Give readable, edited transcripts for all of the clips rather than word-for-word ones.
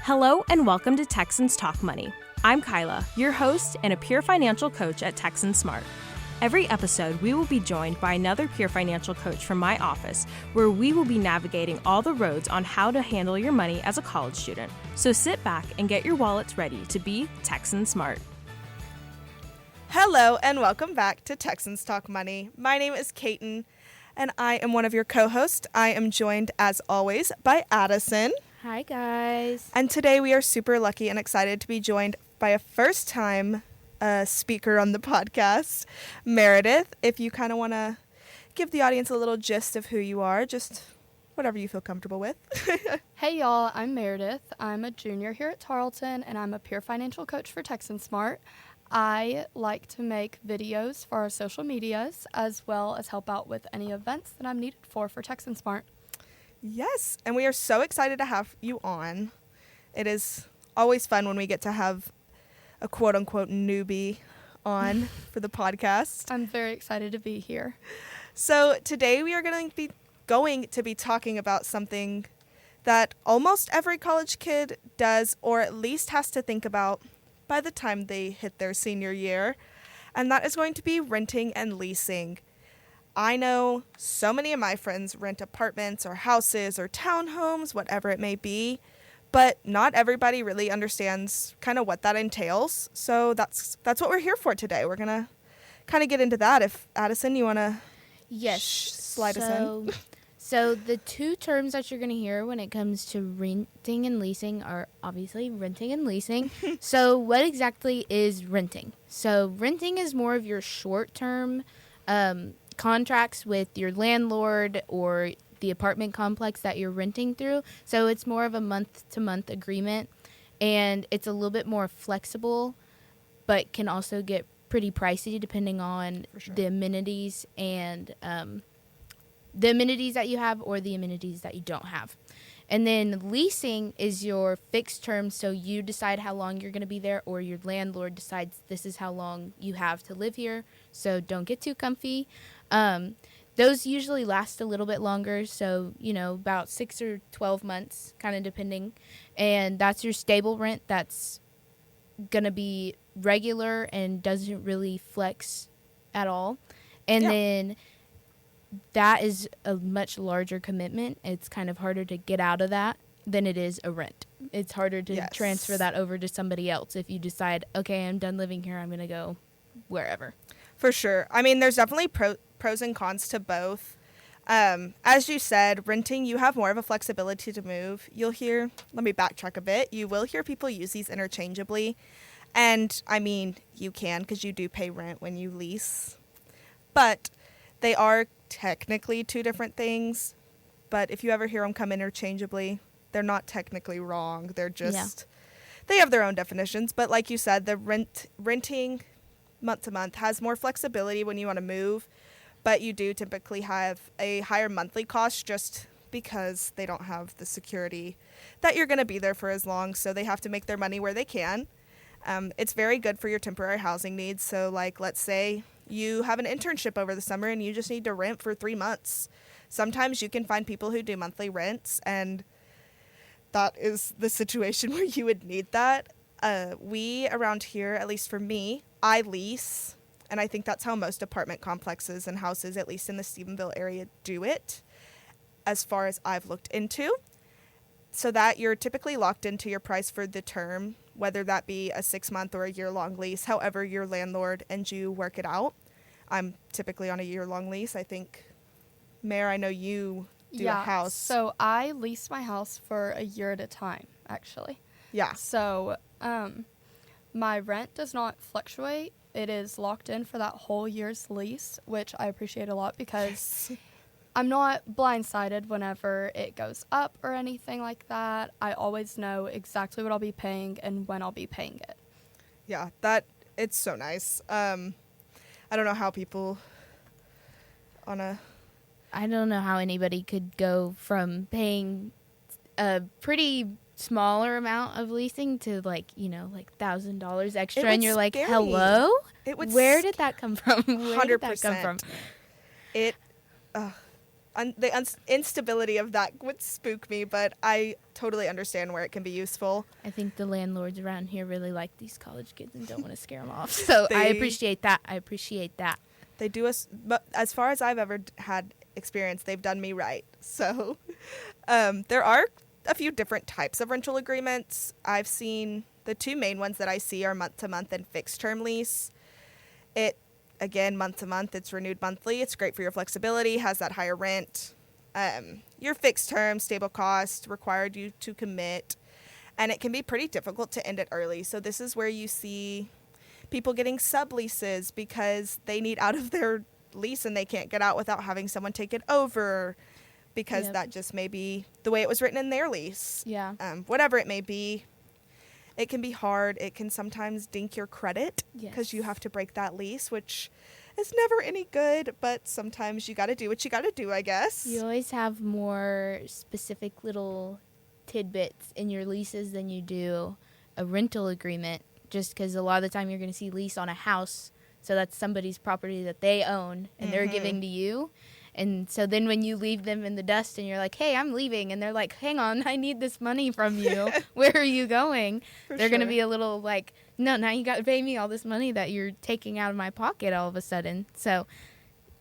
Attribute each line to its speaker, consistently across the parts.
Speaker 1: Hello and welcome to Texans Talk Money. I'm Kyla, your host and a peer financial coach at Texan Smart. Every episode, we will be joined by another peer financial coach from my office, where we will be navigating all the roads on how to handle your money as a college student. So sit back and get your wallets ready to be Texan Smart.
Speaker 2: Hello and welcome back to Texans Talk Money. My name is Kaiten and I am one of your co-hosts. I am joined as always by Addison.
Speaker 3: Hi guys.
Speaker 2: And today we are super lucky and excited to be joined by a first-time speaker on the podcast, Meredith. If you kind of want to give the audience a little gist of who you are, just whatever you feel comfortable with.
Speaker 3: Hey y'all, I'm Meredith. I'm a junior here at Tarleton and I'm a peer financial coach for Texan Smart. I like to make videos for our social medias as well as help out with any events that I'm needed for Texan Smart.
Speaker 2: Yes, and we are so excited to have you on. It is always fun when we get to have a quote-unquote newbie on for the podcast.
Speaker 3: I'm very excited to be here.
Speaker 2: So today we are going to be talking about something that almost every college kid does, or at least has to think about by the time they hit their senior year, and that is going to be renting and leasing. I know so many of my friends rent apartments or houses or townhomes, whatever it may be, but not everybody really understands kind of what that entails. So that's what we're here for today. We're going to kind of get into that. If Addison, you want to slide us in?
Speaker 4: So the two terms that you're going to hear when it comes to renting and leasing are obviously renting and leasing. So what exactly is renting? So renting is more of your short-term contracts with your landlord or the apartment complex that you're renting through. So it's more of a month-to-month agreement, and it's a little bit more flexible, but can also get pretty pricey depending on the amenities and the amenities that you have or the amenities that you don't have. And then leasing is your fixed term, so you decide how long you're going to be there, or your landlord decides this is how long you have to live here, so don't get too comfy. Those usually last a little bit longer, so, about 6 or 12 months, kind of depending. And that's your stable rent. That's going to be regular and doesn't really flex at all. And then that is a much larger commitment. It's kind of harder to get out of that than it is a rent. It's harder to transfer that over to somebody else if you decide, okay, I'm done living here, I'm going to go wherever.
Speaker 2: For sure. I mean, there's definitely pros and cons to both. As you said, renting, you have more of a flexibility to move. Let me backtrack a bit. You will hear people use these interchangeably. And, I mean, you can because you do pay rent when you lease. But they are technically two different things. But if you ever hear them come interchangeably, they're not technically wrong. They're just, they have their own definitions. But like you said, the renting month to month has more flexibility when you want to move. But you do typically have a higher monthly cost just because they don't have the security that you're going to be there for as long. So they have to make their money where they can. It's very good for your temporary housing needs. So, like, let's say you have an internship over the summer and you just need to rent for 3 months. Sometimes you can find people who do monthly rents, and that is the situation where you would need that. We around here, at least for me, I lease, and I think that's how most apartment complexes and houses, at least in the Stephenville area, do it, as far as I've looked into. So that you're typically locked into your price for the term, whether that be a 6-month or a year-long lease, however your landlord and you work it out. I'm typically on a year-long lease. I think, Mare, I know you do a house.
Speaker 3: So I lease my house for a year at a time, actually.
Speaker 2: Yeah.
Speaker 3: So my rent does not fluctuate. It is locked in for that whole year's lease, which I appreciate a lot because I'm not blindsided whenever it goes up or anything like that. I always know exactly what I'll be paying and when I'll be paying it.
Speaker 2: Yeah, it's so nice. I don't know how people
Speaker 4: I don't know how anybody could go from paying a pretty smaller amount of leasing to $1,000 extra, and you're like, hello? Where did that come from?
Speaker 2: 100%. instability of that would spook me, but I totally understand where it can be useful.
Speaker 4: I think the landlords around here really like these college kids and don't want to scare them off. So I appreciate that.
Speaker 2: They do us, but as far as I've ever had experience, they've done me right. So there are a few different types of rental agreements. I've seen the two main ones that I see are month to month and fixed term lease. Again, month to month, it's renewed monthly. It's great for your flexibility, has that higher rent. Your fixed term, stable cost, required you to commit, and it can be pretty difficult to end it early. So this is where you see people getting subleases because they need out of their lease and they can't get out without having someone take it over because that just may be the way it was written in their lease.
Speaker 3: Yeah.
Speaker 2: Whatever it may be. It can be hard. It can sometimes dink your credit because you have to break that lease, which is never any good, but sometimes you got to do what you got to do, I guess.
Speaker 4: You always have more specific little tidbits in your leases than you do a rental agreement, just because a lot of the time you're going to see lease on a house, so that's somebody's property that they own and they're giving to you. And so then when you leave them in the dust and you're like, hey, I'm leaving, and they're like, hang on, I need this money from you. Where are you going? They're going to be a little like, no, now you got to pay me all this money that you're taking out of my pocket all of a sudden. So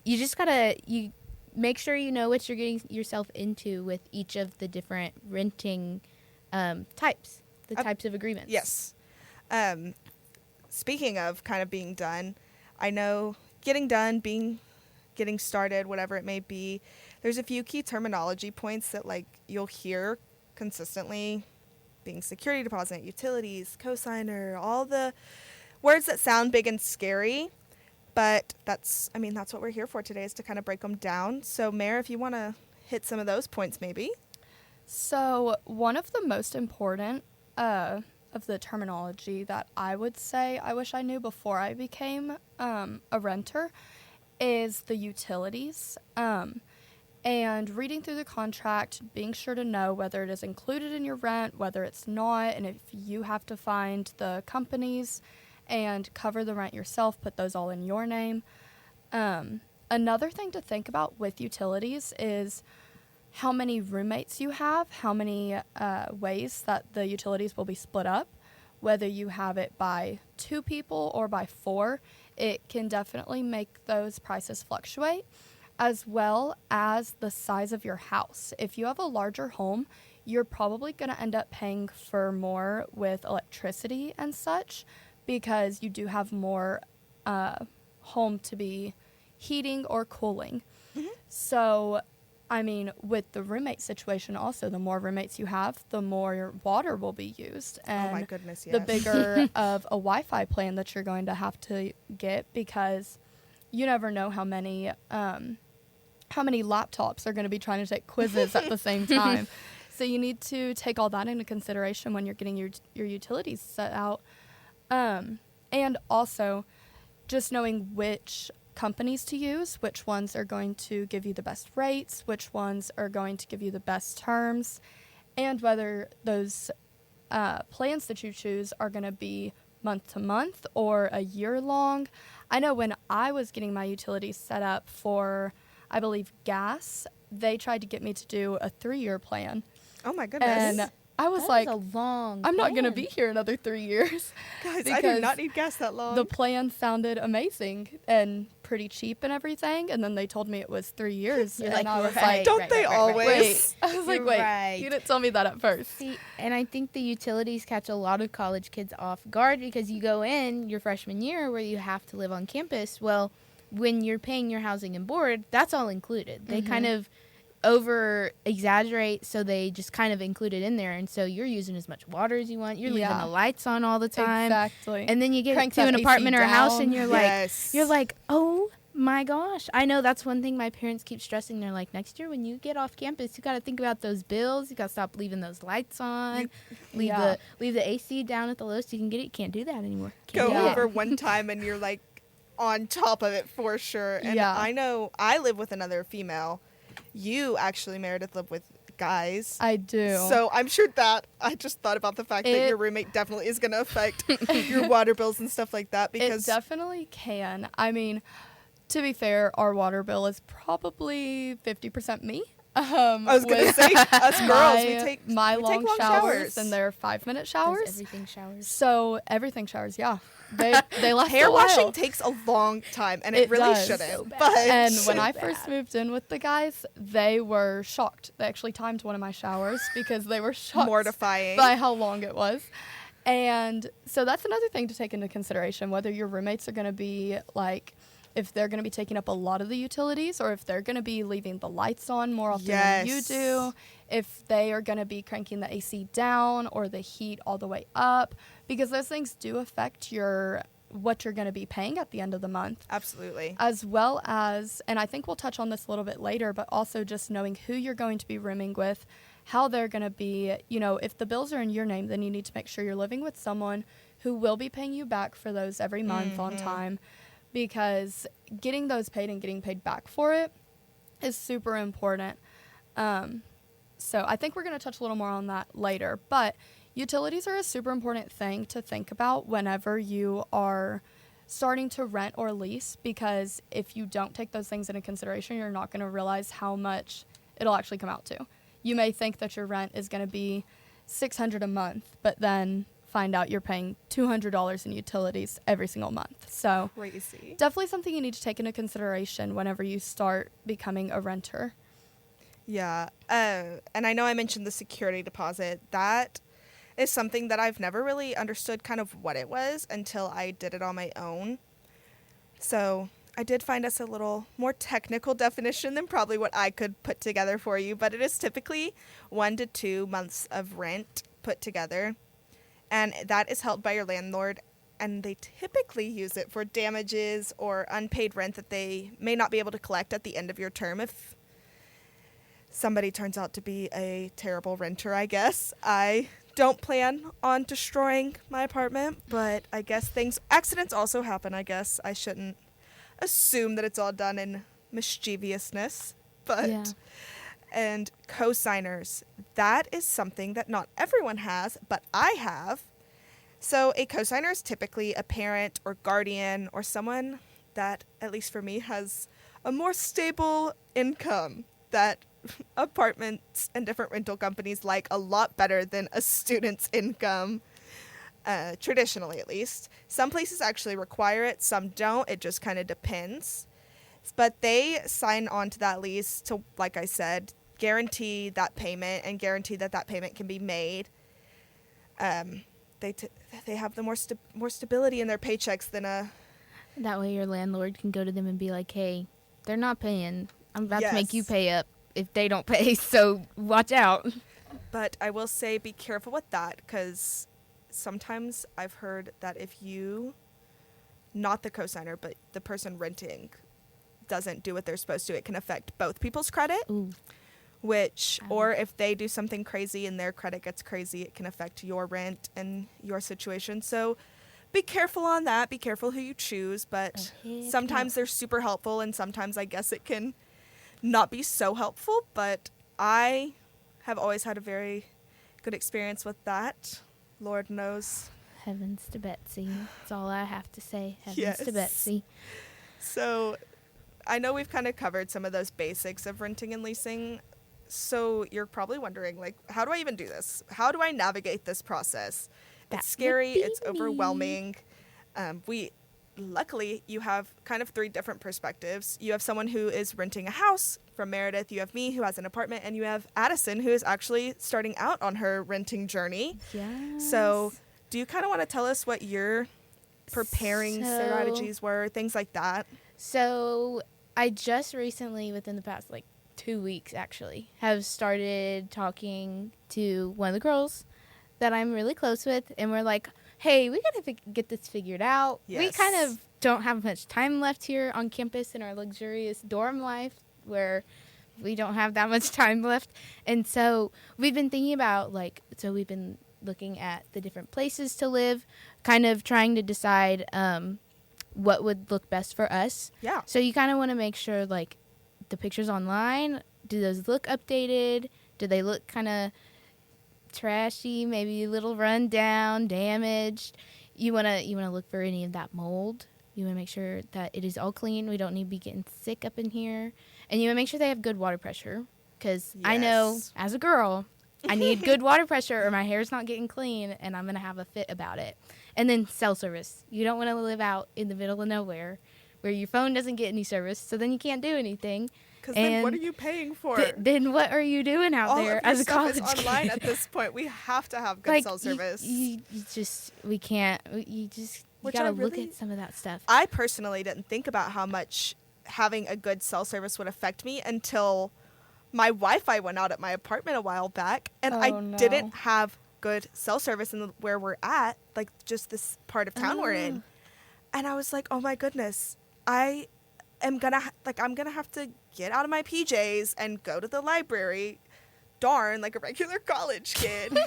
Speaker 4: you just got to make sure you know what you're getting yourself into with each of the different renting types, types of agreements.
Speaker 2: Yes. Speaking of kind of being done, I know getting done, getting started, whatever it may be, there's a few key terminology points that like you'll hear consistently, being security deposit, utilities, cosigner, all the words that sound big and scary, but that's what we're here for today, is to kind of break them down. So Mare, if you want to hit some of those points maybe.
Speaker 3: So one of the most important of the terminology that I would say I wish I knew before I became a renter is the utilities, and reading through the contract, being sure to know whether it is included in your rent, whether it's not, and if you have to find the companies and cover the rent yourself, put those all in your name. Another thing to think about with utilities is how many roommates you have, how many ways that the utilities will be split up, whether you have it by 2 people or by 4. It can definitely make those prices fluctuate, as well as the size of your house. If you have a larger home, you're probably going to end up paying for more with electricity and such, because you do have more home to be heating or cooling. So, with the roommate situation also, the more roommates you have, the more your water will be used. And
Speaker 2: oh my goodness, yes.
Speaker 3: The bigger of a Wi-Fi plan that you're going to have to get, because you never know how many laptops are going to be trying to take quizzes at the same time. So you need to take all that into consideration when you're getting your utilities set out. And also just knowing which companies to use, which ones are going to give you the best rates, which ones are going to give you the best terms, and whether those plans that you choose are going to be month to month or a year long. I know when I was getting my utilities set up for, I believe, gas, they tried to get me to do a 3-year plan.
Speaker 2: Oh my goodness.
Speaker 3: And I was like,
Speaker 4: I'm
Speaker 3: not going to be here another 3 years.
Speaker 2: Guys, I do not need gas that long.
Speaker 3: The plan sounded amazing and pretty cheap and everything, and then they told me it was 3 years.
Speaker 4: You're
Speaker 3: and
Speaker 4: like,
Speaker 3: I was
Speaker 4: right,
Speaker 3: like,
Speaker 2: don't they always?
Speaker 3: Wait. I was like,
Speaker 4: You're
Speaker 3: wait,
Speaker 4: right.
Speaker 3: you didn't tell me that at first.
Speaker 4: See, and I think the utilities catch a lot of college kids off guard, because you go in your freshman year where you have to live on campus. Well, when you're paying your housing and board, that's all included. They kind of over exaggerate, so they just kind of include it in there, and so you're using as much water as you want. You're leaving the lights on all the time.
Speaker 3: Exactly.
Speaker 4: And then you get
Speaker 3: Crank
Speaker 4: to an
Speaker 3: that
Speaker 4: apartment
Speaker 3: AC
Speaker 4: or a house
Speaker 3: down.
Speaker 4: and you're like, oh my gosh. I know that's one thing my parents keep stressing. They're like, next year when you get off campus, you got to think about those bills. You got to stop leaving those lights on. Leave the AC down at the lowest you can get it. You can't do that anymore.
Speaker 2: Go over one time and you're like on top of it for sure. And I know I live with another female. You actually, Meredith, live with guys.
Speaker 3: I do.
Speaker 2: So I'm sure that I just thought about the fact that your roommate definitely is going to affect your water bills and stuff like that. Because
Speaker 3: it definitely can. I mean, To be fair, our water bill is probably 50% me.
Speaker 2: I was going to say, us girls, we take
Speaker 3: long
Speaker 2: long
Speaker 3: showers, and they're 5-minute showers.
Speaker 4: Everything showers.
Speaker 3: So everything showers, yeah. They last
Speaker 2: Hair
Speaker 3: a while.
Speaker 2: washing takes a long time, and it really
Speaker 3: does.
Speaker 2: shouldn't.
Speaker 4: So bad.
Speaker 2: But
Speaker 3: And when
Speaker 4: So
Speaker 3: I
Speaker 4: bad.
Speaker 3: first moved in with the guys, they were shocked. They actually timed one of my showers because they were shocked
Speaker 2: mortifying.
Speaker 3: by how long it was. And so that's another thing to take into consideration, whether your roommates are going to be like, if they're going to be taking up a lot of the utilities, or if they're going to be leaving the lights on more often than you do, if they are going to be cranking the AC down or the heat all the way up, because those things do affect what you're going to be paying at the end of the month.
Speaker 2: Absolutely.
Speaker 3: As well as, and I think we'll touch on this a little bit later, but also just knowing who you're going to be rooming with, how they're going to be, if the bills are in your name, then you need to make sure you're living with someone who will be paying you back for those every month on time, because getting those paid and getting paid back for it is super important. So I think we're going to touch a little more on that later, but utilities are a super important thing to think about whenever you are starting to rent or lease, because if you don't take those things into consideration, you're not going to realize how much it'll actually come out to. You may think that your rent is going to be $600 a month, but then find out you're paying $200 in utilities every single month. So
Speaker 2: Crazy.
Speaker 3: definitely something you need to take into consideration whenever you start becoming a renter.
Speaker 2: Yeah. And I know I mentioned the security deposit. That is something that I've never really understood kind of what it was until I did it on my own. So I did find us a little more technical definition than probably what I could put together for you, but it is typically 1 to 2 months of rent put together. And that is held by your landlord, and they typically use it for damages or unpaid rent that they may not be able to collect at the end of your term if somebody turns out to be a terrible renter, I guess. I don't plan on destroying my apartment, but I guess accidents also happen, I guess. I shouldn't assume that it's all done in mischievousness, but...
Speaker 4: Yeah.
Speaker 2: And co-signers, that is something that not everyone has, but I have. So a co-signer is typically a parent or guardian or someone that, at least for me, has a more stable income that apartments and different rental companies like a lot better than a student's income, traditionally at least. Some places actually require it, some don't. It just kind of depends. But they sign on to that lease to, like I said, guarantee that payment and guarantee that payment can be made. They have the more stability in their paychecks than a...
Speaker 4: That way your landlord can go to them and be like, hey, they're not paying. I'm about to make you
Speaker 2: Yes.
Speaker 4: pay up if they don't pay, so watch out.
Speaker 2: But I will say be careful with that, because sometimes I've heard that if you, not the cosigner, but the person renting, doesn't do what they're supposed to, it can affect both people's credit.
Speaker 4: Ooh.
Speaker 2: Or if they do something crazy and their credit gets crazy, it can affect your rent and your situation. So be careful on that. Be careful who you choose. But
Speaker 4: heck
Speaker 2: sometimes they're super helpful, and sometimes I guess it can not be so helpful. But I have always had a very good experience with that. Lord knows.
Speaker 4: Heavens to Betsy. That's all I have to say. Heavens
Speaker 2: Yes.
Speaker 4: to Betsy.
Speaker 2: So I know we've kind of covered some of those basics of renting and leasing. So you're probably wondering, like, how do I even do this? How do I navigate this process?
Speaker 4: That
Speaker 2: It's scary.
Speaker 4: would be
Speaker 2: It's
Speaker 4: me.
Speaker 2: overwhelming. Luckily, you have kind of 3 different perspectives. You have someone who is renting a house from Meredith. You have me, who has an apartment. And you have Addison, who is actually starting out on her renting journey.
Speaker 4: Yes.
Speaker 2: So do you kind of want to tell us what your preparing
Speaker 4: So-
Speaker 2: strategies were, things like that?
Speaker 4: So I just recently, within the past 2 weeks actually, have started talking to one of the girls that I'm really close with, and we're like, hey, we gotta get this figured out. We
Speaker 2: Yes.
Speaker 4: kind of don't have much time left here on campus in our luxurious dorm life where we don't have that much time left. And so we've been thinking about we've been looking at the different places to live, kind of trying to decide what would look best for us.
Speaker 2: Yeah.
Speaker 4: So you kind of want to make sure the pictures online, do those look updated? Do they look kind of trashy, maybe a little run down, damaged? You want to look for any of that mold You want to make sure that it is all clean. We don't need to be getting sick up in here. And you want to make sure they have good water pressure. Because I know, as a girl, I need good water pressure or my hair's not getting clean and I'm going to have a fit about it. And then cell service. You don't want to live out in the middle of nowhere where your phone doesn't get any service, so then you can't do anything.
Speaker 2: Because then what are you paying for?
Speaker 4: Then what are you doing out there as a college kid?
Speaker 2: All of your stuff is online at this point. We have to have good cell service.
Speaker 4: You got to look at some of that stuff.
Speaker 2: I personally didn't think about how much having a good cell service would affect me until my Wi-Fi went out at my apartment a while back, and didn't have good cell service in where we're at, like just this part of town we're in. And I was like, oh my goodness, I'm gonna have to get out of my PJs and go to the library. Darn, like a regular college kid.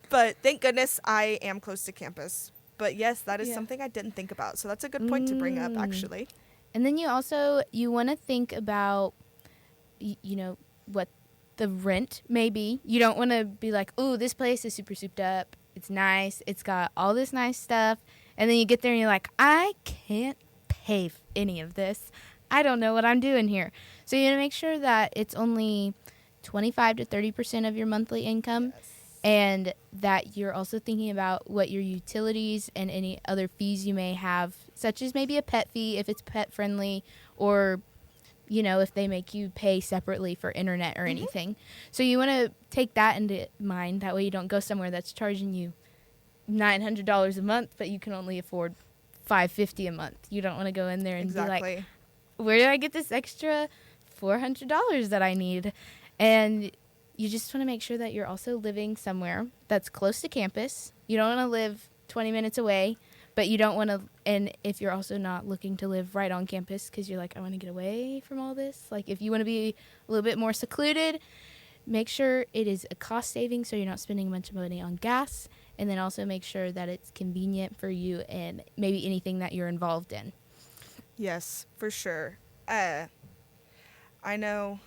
Speaker 2: But thank goodness I am close to campus. But yes, that is something I didn't think about. So that's a good point to bring up, actually.
Speaker 4: And then you want to think about, what the rent may be. You don't want to be like, oh, this place is super souped up. It's nice. It's got all this nice stuff. And then you get there and you're like, I can't pay any of this. I don't know what I'm doing here. So you want to make sure that it's only 25 to 30% of your monthly income. Yes. And that you're also thinking about what your utilities and any other fees you may have, such as maybe a pet fee if it's pet friendly, or if they make you pay separately for internet or anything. So you want to take that into mind. That way you don't go somewhere that's charging you $900 a month, but you can only afford $550 a month. You don't want to go in there and be like, where do I get this extra $400 that I need? And you just want to make sure that you're also living somewhere that's close to campus. You don't want to live 20 minutes away, but you don't want to, and if you're also not looking to live right on campus because you're like, I want to get away from all this. Like if you want to be a little bit more secluded, make sure it is a cost saving so you're not spending a bunch of money on gas, and then also make sure that it's convenient for you and maybe anything that you're involved in.
Speaker 2: Yes, for sure. I know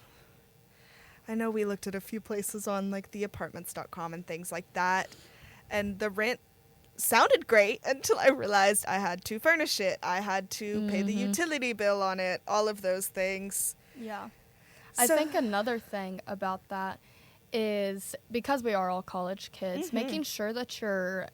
Speaker 2: we looked at a few places on like theapartments.com and things like that, and the rent sounded great until I realized I had to furnish it. I had to pay the utility bill on it, all of those things.
Speaker 3: Yeah. I think another thing about that is, because we are all college kids, making sure that you're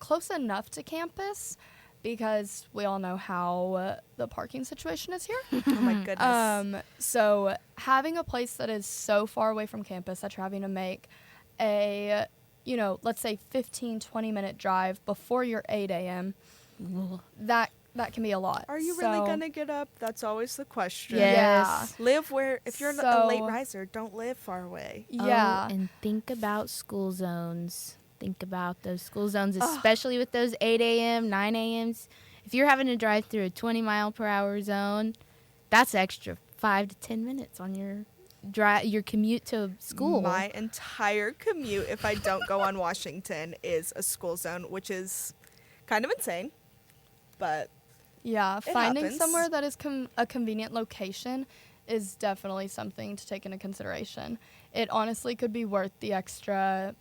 Speaker 3: close enough to campus, because we all know how the parking situation is here.
Speaker 2: Oh my goodness.
Speaker 3: So having a place that is so far away from campus that you're having to make a, let's say 15, 20-minute drive before your 8 a.m., that can be a lot.
Speaker 2: Are you really going to get up? That's always the question.
Speaker 4: Yes.
Speaker 2: Yeah. Live where, if you're a late riser, don't live far away.
Speaker 3: Yeah.
Speaker 4: And think about school zones. Think about those school zones, especially with those 8 a.m., 9 a.m.s. If you're having to drive through a 20-mile-per-hour zone, that's extra 5 to 10 minutes on your commute to school.
Speaker 2: My entire commute, if I don't go on Washington, is a school zone, which is kind of insane, but
Speaker 3: yeah, finding
Speaker 2: happens.
Speaker 3: somewhere that is a convenient location is definitely something to take into consideration. It honestly could be worth the extra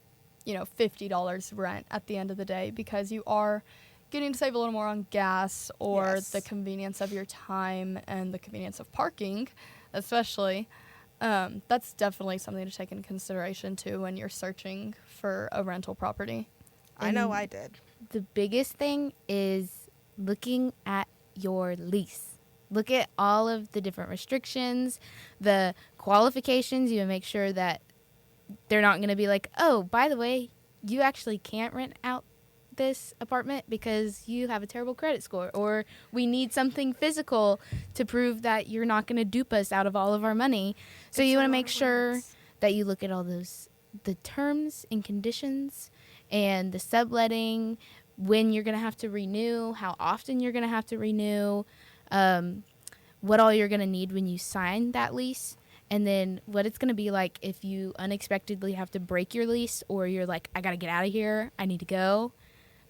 Speaker 3: $50 rent at the end of the day, because you are getting to save a little more on gas or the convenience of your time and the convenience of parking, especially. That's definitely something to take into consideration too when you're searching for a rental property.
Speaker 2: I know I did.
Speaker 4: The biggest thing is looking at your lease. Look at all of the different restrictions, the qualifications. You make sure that they're not going to be like, oh, by the way, you actually can't rent out this apartment because you have a terrible credit score, or we need something physical to prove that you're not going to dupe us out of all of our money. So you want to make sure that you look at all the terms and conditions and the subletting, when you're going to have to renew, how often you're going to have to renew, what all you're going to need when you sign that lease. And then what it's going to be like if you unexpectedly have to break your lease, or you're like, I got to get out of here, I need to go,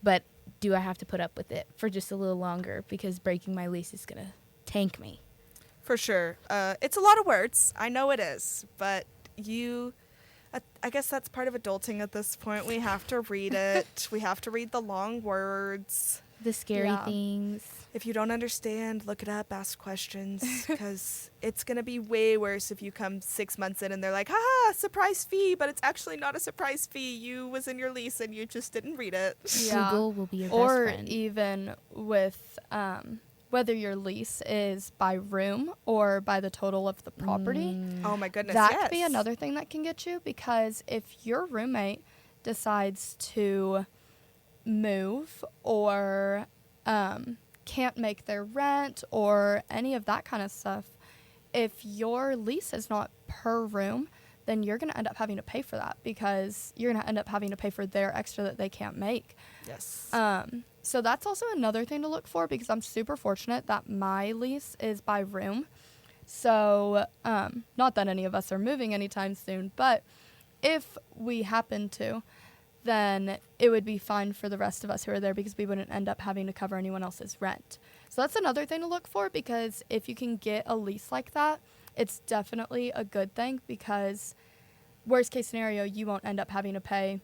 Speaker 4: but do I have to put up with it for just a little longer because breaking my lease is going to tank me?
Speaker 2: For sure. It's a lot of words. I know it is, but I guess that's part of adulting at this point. We have to read it. We have to read the long words.
Speaker 4: The scary
Speaker 3: Yeah.
Speaker 4: things.
Speaker 2: If you don't understand, look it up, ask questions, because it's going to be way worse if you come 6 months in and they're like, haha, surprise fee, but it's actually not a surprise fee. You was in your lease and you just didn't read it.
Speaker 3: Yeah.
Speaker 4: Google will be your best
Speaker 3: Or
Speaker 4: friend.
Speaker 3: even with whether your lease is by room or by the total of the property.
Speaker 2: Oh my goodness,
Speaker 3: That
Speaker 2: yes.
Speaker 3: could be another thing that can get you, because if your roommate decides to move or can't make their rent or any of that kind of stuff, if your lease is not per room, then you're going to end up having to pay for that, because you're going to end up having to pay for their extra that they can't make.
Speaker 2: Yes.
Speaker 3: So that's also another thing to look for, because I'm super fortunate that my lease is by room. So not that any of us are moving anytime soon, but if we happen to, then it would be fine for the rest of us who are there, because we wouldn't end up having to cover anyone else's rent. So that's another thing to look for, because if you can get a lease like that, it's definitely a good thing, because worst case scenario, you won't end up having to pay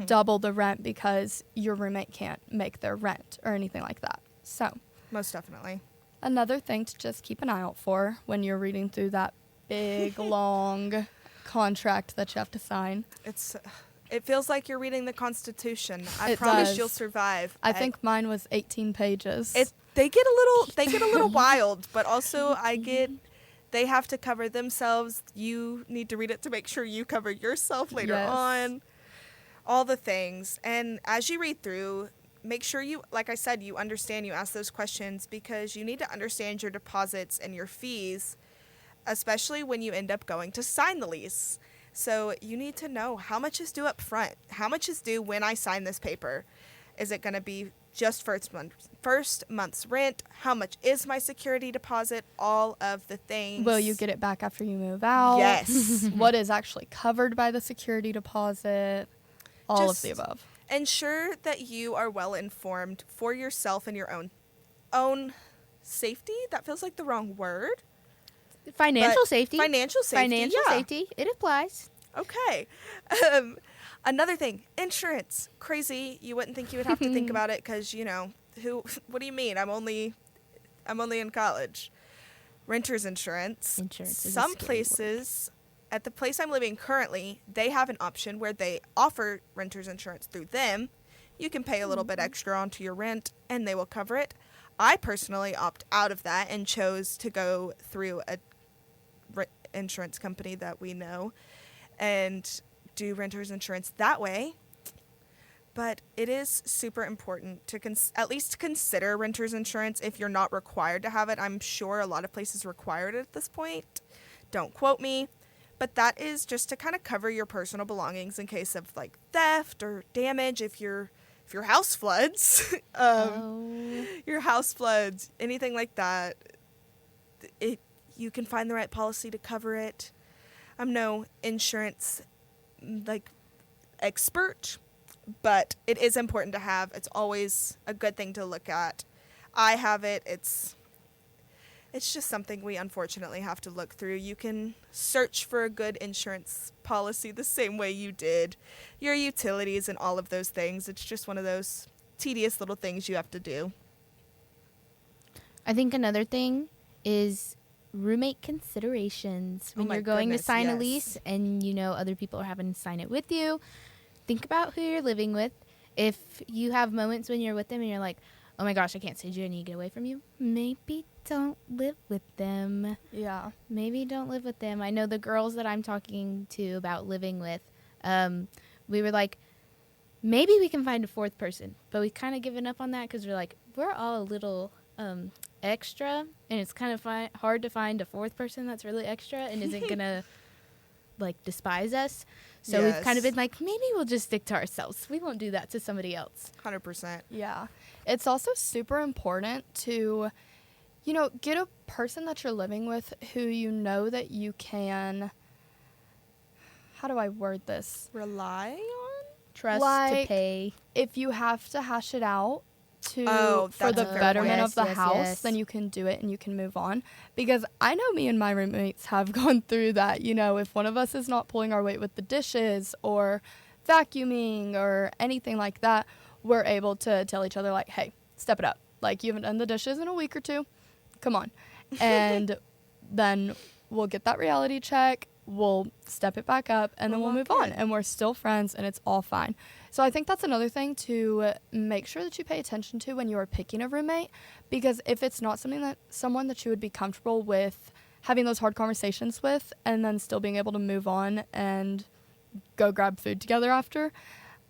Speaker 3: double the rent because your roommate can't make their rent or anything like that. So
Speaker 2: Most definitely.
Speaker 3: another thing to just keep an eye out for when you're reading through that big, long contract that you have to sign.
Speaker 2: It feels like you're reading the Constitution. I
Speaker 3: It
Speaker 2: promise
Speaker 3: does.
Speaker 2: you'll survive.
Speaker 3: I think mine was 18 pages.
Speaker 2: They get a little wild, but also they have to cover themselves. You need to read it to make sure you cover yourself later
Speaker 3: Yes.
Speaker 2: on. All the things. And as you read through, make sure you, like I said, you understand, you ask those questions, because you need to understand your deposits and your fees, especially when you end up going to sign the lease. So you need to know how much is due up front. How much is due when I sign this paper? Is it going to be just first month's rent? How much is my security deposit? All of the things.
Speaker 3: Will you get it back after you move out?
Speaker 2: Yes.
Speaker 3: What is actually covered by the security deposit? All of the
Speaker 2: Just
Speaker 3: above.
Speaker 2: Ensure that you are well informed for yourself and your own safety. That feels like the wrong word.
Speaker 4: Financial
Speaker 2: But
Speaker 4: safety.
Speaker 2: Financial safety.
Speaker 4: Financial
Speaker 2: yeah.
Speaker 4: safety. It applies.
Speaker 2: Okay. Another thing, insurance. Crazy. You wouldn't think you would have to think about it, because, what do you mean? I'm only in college. Renter's insurance.
Speaker 4: Insurance is a
Speaker 2: Some
Speaker 4: scary
Speaker 2: places, at the place I'm living currently, they have an option where they offer renter's insurance through them. You can pay a little bit extra onto your rent and they will cover it. I personally opt out of that and chose to go through a insurance company that we know and do renter's insurance that way. But it is super important to at least consider renter's insurance if you're not required to have it. I'm sure a lot of places require it at this point. Don't quote me. But that is just to kind of cover your personal belongings in case of like theft or damage. If your house floods, your house floods, anything like that, you can find the right policy to cover it. I'm no insurance expert, but it is important to have. It's always a good thing to look at. I have it. It's just something we unfortunately have to look through. You can search for a good insurance policy the same way you did your utilities and all of those things. It's just one of those tedious little things you have to do.
Speaker 4: I think another thing is roommate considerations. When
Speaker 2: my
Speaker 4: you're going to
Speaker 2: goodness,
Speaker 4: sign a
Speaker 2: yes.
Speaker 4: lease and other people are having to sign it with you, think about who you're living with. If you have moments when you're with them and you're like, oh my gosh, I can't stand you, I need to get away from you, maybe don't live with them.
Speaker 3: Yeah.
Speaker 4: Maybe don't live with them. I know the girls that I'm talking to about living with, we were like, maybe we can find a fourth person. But we kind of given up on that because we're like, we're all a little extra, and it's kind of hard to find a fourth person that's really extra and isn't going to, despise us. So we've kind of
Speaker 2: Yes.
Speaker 4: been like, maybe we'll just stick to ourselves. We won't do that to somebody else.
Speaker 2: 100%.
Speaker 3: Yeah. It's also super important to, get a person that you're living with who you know that you can, how do I word this?
Speaker 2: Rely on?
Speaker 4: Trust to
Speaker 3: Like,
Speaker 4: pay.
Speaker 3: If you have to hash it out for
Speaker 2: that's
Speaker 3: the
Speaker 2: a fair
Speaker 3: betterment
Speaker 4: point.
Speaker 3: of the
Speaker 4: Yes,
Speaker 3: house,
Speaker 4: yes.
Speaker 3: then you can do it and you can move on. Because I know me and my roommates have gone through that. If one of us is not pulling our weight with the dishes or vacuuming or anything like that, we're able to tell each other, like, hey, step it up. Like, you haven't done the dishes in a week or two. Come on. And then we'll get that reality check. We'll step it back up, and then we'll move on. And we're still friends, and it's all fine. So I think that's another thing to make sure that you pay attention to when you are picking a roommate, because if it's not someone that you would be comfortable with having those hard conversations with, and then still being able to move on and go grab food together after,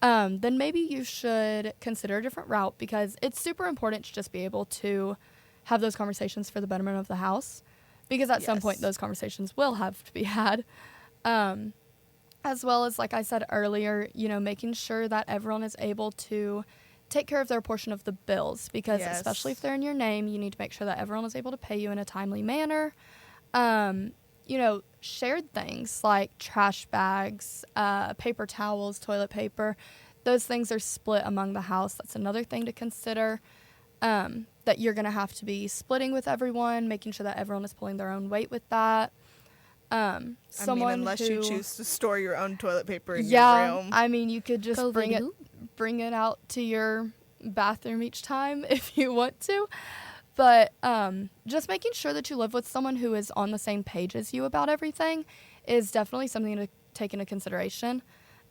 Speaker 3: then maybe you should consider a different route, because it's super important to just be able to have those conversations for the betterment of the house, because at some point those conversations will have to be had. As well as, like I said earlier, making sure that everyone is able to take care of their portion of the bills, because especially if they're in your name, you need to make sure that everyone is able to pay you in a timely manner. Shared things like trash bags, paper towels, toilet paper, those things are split among the house. That's another thing to consider, that you're going to have to be splitting with everyone, making sure that everyone is pulling their own weight with that.
Speaker 2: Unless you choose to store your own toilet paper in your room.
Speaker 3: I mean, you could just bring it out to your bathroom each time if you want to. But just making sure that you live with someone who is on the same page as you about everything is definitely something to take into consideration,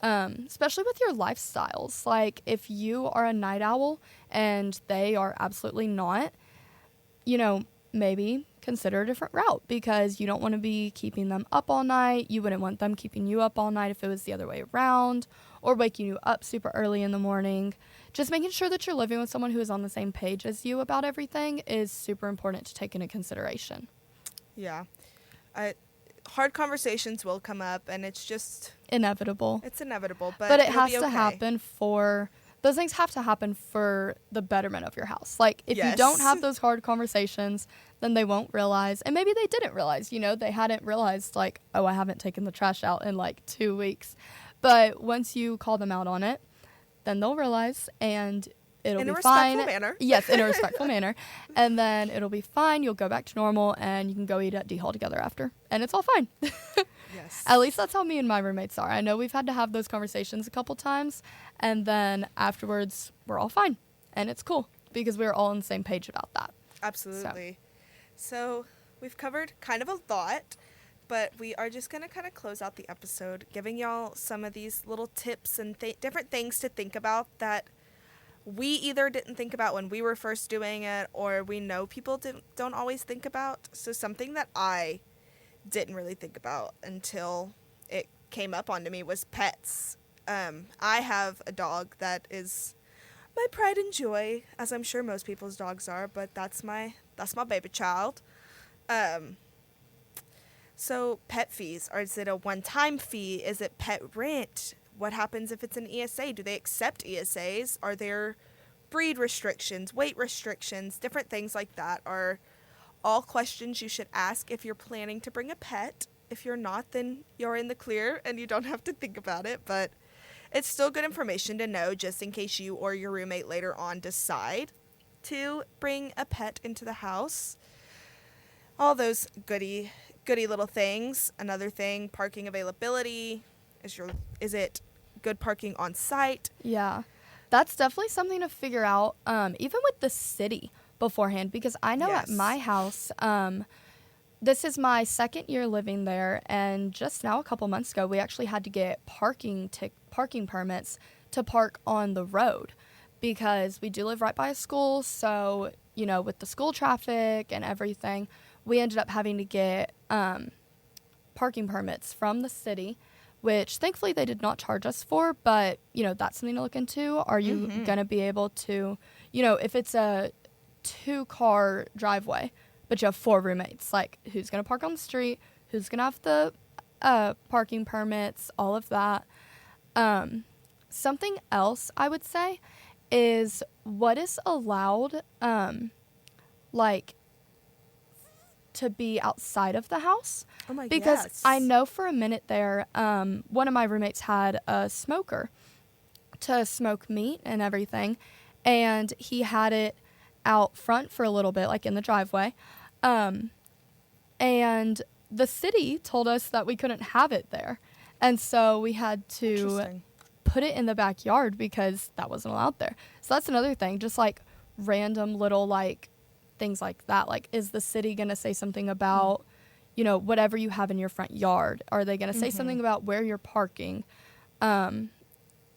Speaker 3: especially with your lifestyles. Like, if you are a night owl and they are absolutely not, maybe consider a different route, because you don't want to be keeping them up all night. You wouldn't want them keeping you up all night if it was the other way around, or waking you up super early in the morning. Just making sure that you're living with someone who is on the same page as you about everything is super important to take into consideration.
Speaker 2: Yeah. Hard conversations will come up, and it's just
Speaker 3: inevitable.
Speaker 2: It's inevitable, but
Speaker 3: it has to happen those things have to happen for the betterment of your house. Like, if you don't have those hard conversations, then they won't realize, and maybe they didn't realize, they hadn't realized, like, oh, I haven't taken the trash out in like 2 weeks. But once you call them out on it, then they'll realize, and it'll be fine.
Speaker 2: In a respectful manner.
Speaker 3: Yes, in a respectful manner. And then it'll be fine. You'll go back to normal, and you can go eat at D-Hall together after, and it's all fine.
Speaker 2: Yes.
Speaker 3: At least that's how me and my roommates are. I know we've had to have those conversations a couple times, and then afterwards we're all fine, and it's cool because we're all on the same page about that.
Speaker 2: Absolutely. So we've covered kind of a lot, but we are just going to kind of close out the episode giving y'all some of these little tips and different things to think about that we either didn't think about when we were first doing it, or we know people don't always think about. So something that I didn't really think about until it came up onto me was pets. I have a dog that is my pride and joy, as I'm sure most people's dogs are, but that's my baby child. So pet fees, or is it a one-time fee? Is it pet rent? What happens if it's an ESA? Do they accept ESAs? Are there breed restrictions, weight restrictions, different things like that are all questions you should ask if you're planning to bring a pet. If you're not, then you're in the clear and you don't have to think about it, but it's still good information to know just in case you or your roommate later on decide to bring a pet into the house. All those goody little things. Another thing, parking availability. Is it good parking on site?
Speaker 3: Yeah. That's definitely something to figure out, even with the city beforehand, because I know at my house, this is my second year living there, and just now a couple months ago we actually had to get parking permits to park on the road, because we do live right by a school. So with the school traffic and everything, we ended up having to get parking permits from the city, which thankfully they did not charge us for, but that's something to look into. Are you going to be able to, if it's a 2-car driveway, but you have 4 roommates, like, who's going to park on the street, who's going to have the parking permits, all of that. Something else I would say is what is allowed, to be outside of the house.
Speaker 2: Oh my,
Speaker 3: because I know for a minute there, one of my roommates had a smoker to smoke meat and everything, and he had it out front for a little bit, like in the driveway, and the city told us that we couldn't have it there, and so we had to put it in the backyard because that wasn't allowed there. So that's another thing, just like random little like things like that. Like, is the city going to say something about, you know, whatever you have in your front yard? Are they going to say something about where you're parking? Are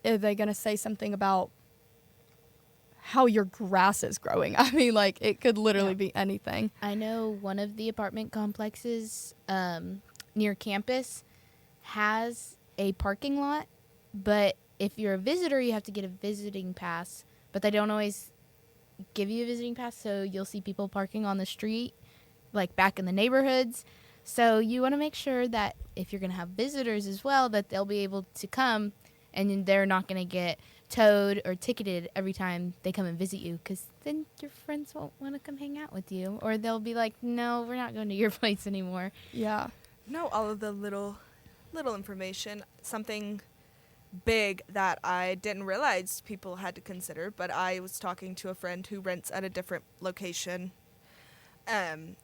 Speaker 3: they going to say something about how your grass is growing? I mean, like, it could literally be anything.
Speaker 4: I know one of the apartment complexes near campus has a parking lot, but if you're a visitor, you have to get a visiting pass, but they don't always give you a visiting pass, so you'll see people parking on the street, like back in the neighborhoods. So you want to make sure that if you're going to have visitors as well, that they'll be able to come and they're not going to get towed or ticketed every time they come and visit you, because then your friends won't want to come hang out with you, or they'll be like, no, we're not going to your place anymore.
Speaker 3: Yeah.
Speaker 2: No, all of the little information. Something big that I didn't realize people had to consider, but I was talking to a friend who rents at a different location, and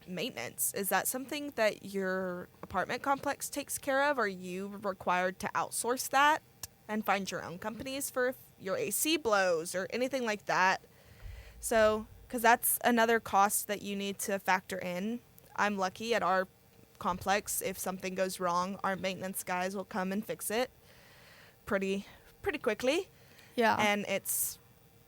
Speaker 2: maintenance. Is that something that your apartment complex takes care of? Are you required to outsource that and find your own companies for if your AC blows or anything like that? So, because that's another cost that you need to factor in. I'm lucky at our complex, if something goes wrong, our maintenance guys will come and fix it pretty quickly.
Speaker 3: Yeah.
Speaker 2: And it's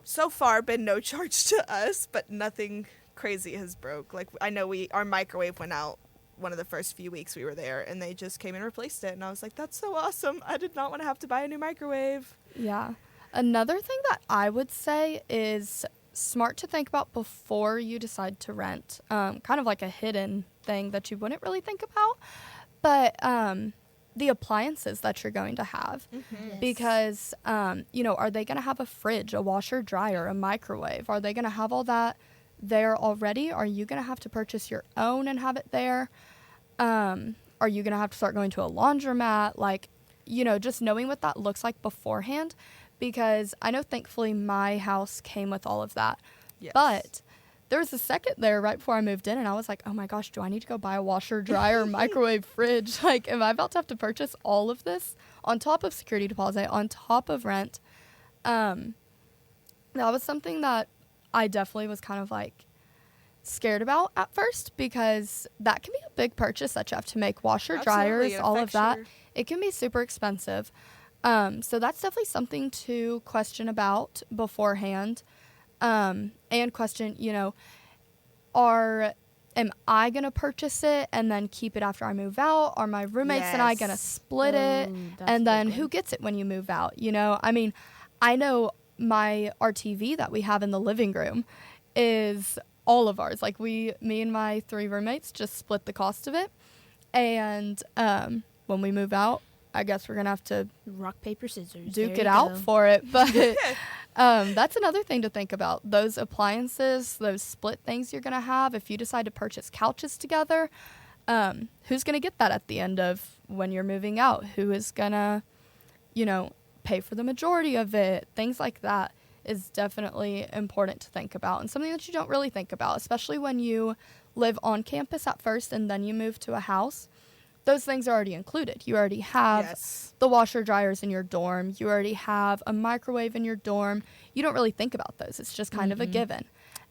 Speaker 2: so far been no charge to us, but nothing crazy has broke. Like, I know our microwave went out one of the first few weeks we were there, and they just came and replaced it, and I was like, that's so awesome. I did not want to have to buy a new microwave.
Speaker 3: Yeah. Another thing that I would say is smart to think about before you decide to rent, kind of like a hidden thing that you wouldn't really think about, but the appliances that you're going to have.
Speaker 4: Yes.
Speaker 3: Because, you know, are they going to have a fridge, a washer, dryer, a microwave? Are they going to have all that there already? Are you going to have to purchase your own and have it there? Are you going to have to start going to a laundromat? Like, you know, just knowing what that looks like beforehand, because I know thankfully my house came with all of that.
Speaker 2: Yes.
Speaker 3: But there was a second there right before I moved in, and I was like, oh my gosh, do I need to go buy a washer, dryer, microwave, fridge? Like, am I about to have to purchase all of this on top of security deposit, on top of rent? That was something that I definitely was kind of like scared about at first, because that can be a big purchase that you have to make. Washer, dryers, all of that. It can be super expensive. So that's definitely something to question about beforehand. And question, you know, am I going to purchase it and then keep it after I move out? Are my roommates and I going to split it? And then who gets it when you move out? You know, I mean, I know our TV that we have in the living room is all of ours. Like, me and my 3 roommates just split the cost of it. And when we move out, I guess we're going to have to
Speaker 4: rock, paper, scissors.
Speaker 3: duke it out for it. But that's another thing to think about. Those appliances, those split things you're going to have. If you decide to purchase couches together, who's going to get that at the end of when you're moving out? Who is going to, you know, pay for the majority of it? Things like that is definitely important to think about, and something that you don't really think about, especially when you live on campus at first and then you move to a house. Those things are already included. You already have the washer dryers in your dorm. You already have a microwave in your dorm. You don't really think about those. It's just kind of a given.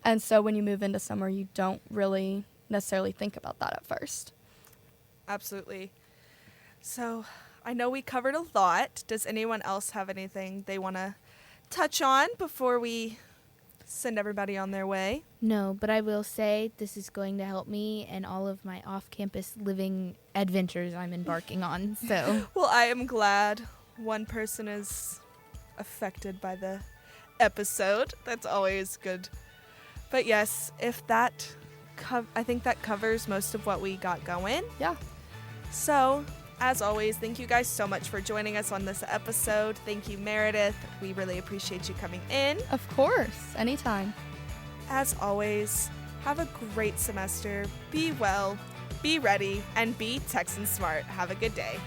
Speaker 3: And so when you move into somewhere, you don't really necessarily think about that at first.
Speaker 2: Absolutely. So I know we covered a lot. Does anyone else have anything they want to touch on before we send everybody on their way?
Speaker 4: No, but I will say this is going to help me and all of my off-campus living adventures I'm embarking on. So,
Speaker 2: well, I am glad one person is affected by the episode. That's always good. But yes, if that, I think that covers most of what we got going.
Speaker 3: Yeah.
Speaker 2: So, as always, thank you guys so much for joining us on this episode. Thank you, Meredith. We really appreciate you coming in.
Speaker 3: Of course. Anytime.
Speaker 2: As always, have a great semester. Be well, be ready, and be Texan Smart. Have a good day.